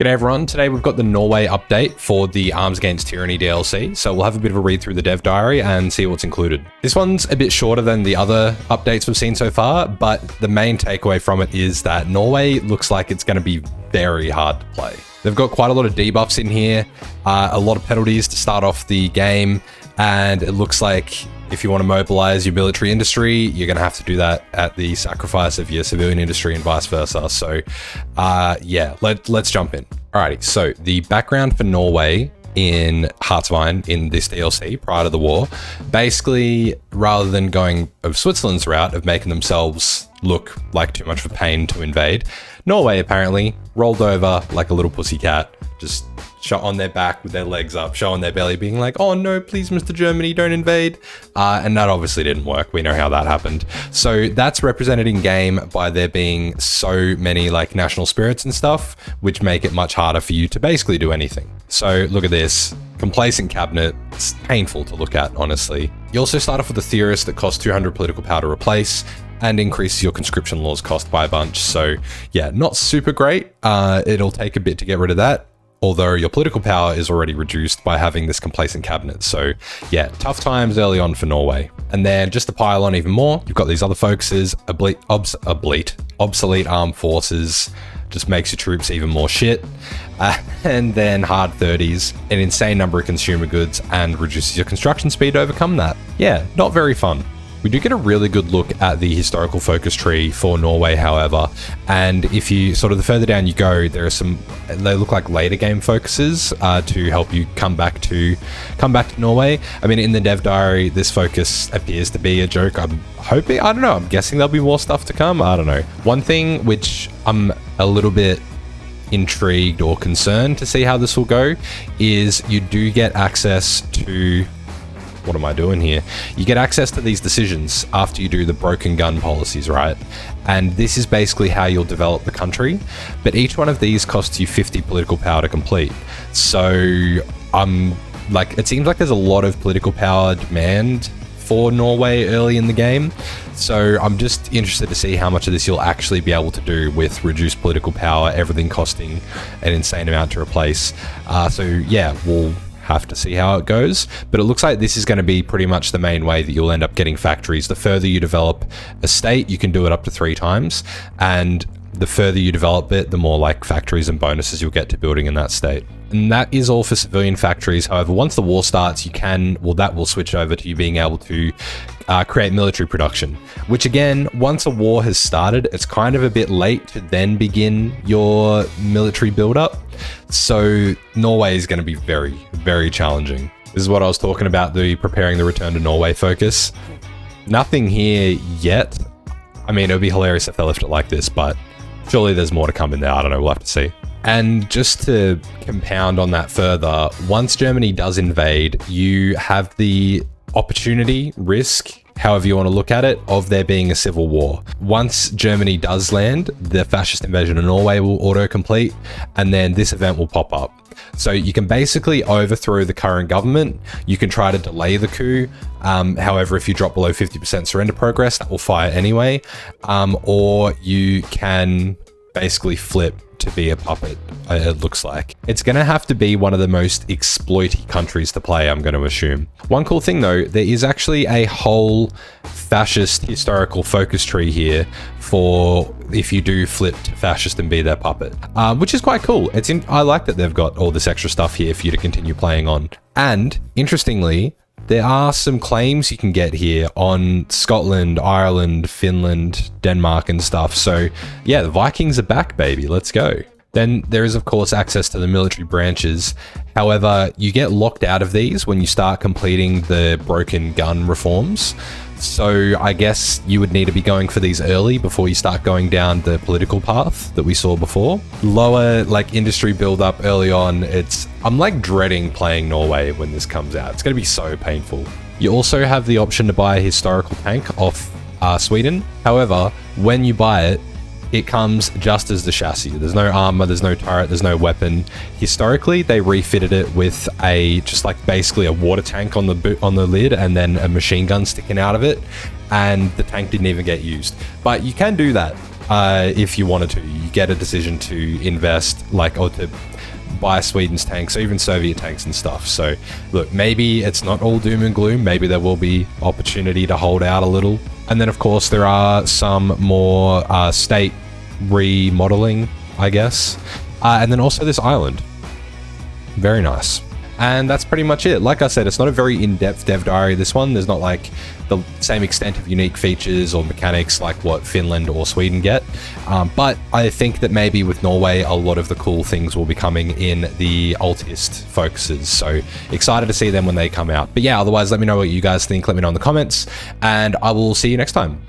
G'day everyone, today we've got the Norway update for the Arms Against Tyranny DLC, so we'll have a bit of a read through the dev diary and see what's included. This one's a bit shorter than the other updates we've seen so far, but the main takeaway from it is that Norway looks like it's going to be very hard to play. They've got quite a lot of debuffs in here, a lot of penalties to start off the game, and it looks like if you want to mobilize your military industry, you're going to have to do that at the sacrifice of your civilian industry and vice versa. So yeah, let's jump in. Alrighty, so the background for Norway in Heartsvine in this DLC prior to the war, basically rather than going of Switzerland's route of making themselves look like too much of a pain to invade, Norway apparently rolled over like a little pussycat, just shot on their back with their legs up, showing their belly, being like, oh no, please Mr. Germany, don't invade. And that obviously didn't work. We know how that happened. So that's represented in game by there being so many like national spirits and stuff, which make it much harder for you to basically do anything. So look at this. Complacent cabinet. It's painful to look at, honestly. You also start off with a theorist that costs 200 political power to replace and increases your conscription laws cost by a bunch. So yeah, not super great. It'll take a bit to get rid of that, although your political power is already reduced by having this complacent cabinet. So yeah, tough times early on for Norway. And then just to pile on even more, you've got these other focuses, obsolete armed forces, just makes your troops even more shit. And then hard 30s, an insane number of consumer goods, and reduces your construction speed to overcome that. Yeah, not very fun. We do get a really good look at the historical focus tree for Norway, however, and if you sort of the further down you go, there are some, they look like later game focuses to help you come back to Norway. I mean, in the dev diary, this focus appears to be a joke. I'm hoping, I don't know, I'm guessing there'll be more stuff to come. I don't know. One thing which I'm a little bit intrigued or concerned to see how this will go is you do get access to, what am I doing here? You get access to these decisions after you do the broken gun policies, right? And this is basically how you'll develop the country. But each one of these costs you 50 political power to complete. So like, it seems like there's a lot of political power demand for Norway early in the game. So I'm just interested to see how much of this you'll actually be able to do with reduced political power, everything costing an insane amount to replace. So yeah, we'll have to see how it goes, but it looks like this is going to be pretty much the main way that you'll end up getting factories. The further you develop a state, you can do it up to 3 times, and the further you develop it, the more like factories and bonuses you'll get to building in that state. And that is all for civilian factories. However, once the war starts, you can, well, that will switch over to you being able to create military production, which again, once a war has started, it's kind of a bit late to then begin your military buildup. So Norway is going to be very, very challenging. This is what I was talking about, the preparing the return to Norway focus. Nothing here yet. I mean, it would be hilarious if they left it like this, but surely there's more to come in there. I don't know, we'll have to see. And just to compound on that further, once Germany does invade, you have the opportunity, risk, however you want to look at it, of there being a civil war. Once Germany does land, the fascist invasion of Norway will auto-complete, and then this event will pop up. So you can basically overthrow the current government. You can try to delay the coup. However, if you drop below 50% surrender progress, that will fire anyway. Or you can basically flip to be a puppet, it looks like. It's going to have to be one of the most exploity countries to play, I'm going to assume. One cool thing though, there is actually a whole fascist historical focus tree here for if you do flip to fascist and be their puppet, which is quite cool. I like that they've got all this extra stuff here for you to continue playing on. And interestingly, there are some claims you can get here on Scotland, Ireland, Finland, Denmark and stuff. So yeah, the Vikings are back, baby. Let's go. Then there is, of course, access to the military branches. However, you get locked out of these when you start completing the broken gun reforms. So I guess you would need to be going for these early before you start going down the political path that we saw before. Lower like industry build up early on. I'm like dreading playing Norway when this comes out. It's going to be so painful. You also have the option to buy a historical tank off Sweden. However, when you buy it, it comes just as the chassis. There's no armor, there's no turret, there's no weapon. Historically, they refitted it with just like basically a water tank on the lid and then a machine gun sticking out of it, and the tank didn't even get used. But you can do that if you wanted to. You get a decision to invest, or to by Sweden's tanks, even Soviet tanks and stuff. So look, maybe it's not all doom and gloom. Maybe there will be opportunity to hold out a little. And then of course there are some more state remodeling, I guess. And then also this island. Very nice. And that's pretty much it. Like I said, it's not a very in-depth dev diary, this one. There's not like the same extent of unique features or mechanics like what Finland or Sweden get. But I think that maybe with Norway, a lot of the cool things will be coming in the Ultist focuses. So excited to see them when they come out. But yeah, otherwise, let me know what you guys think. Let me know in the comments, and I will see you next time.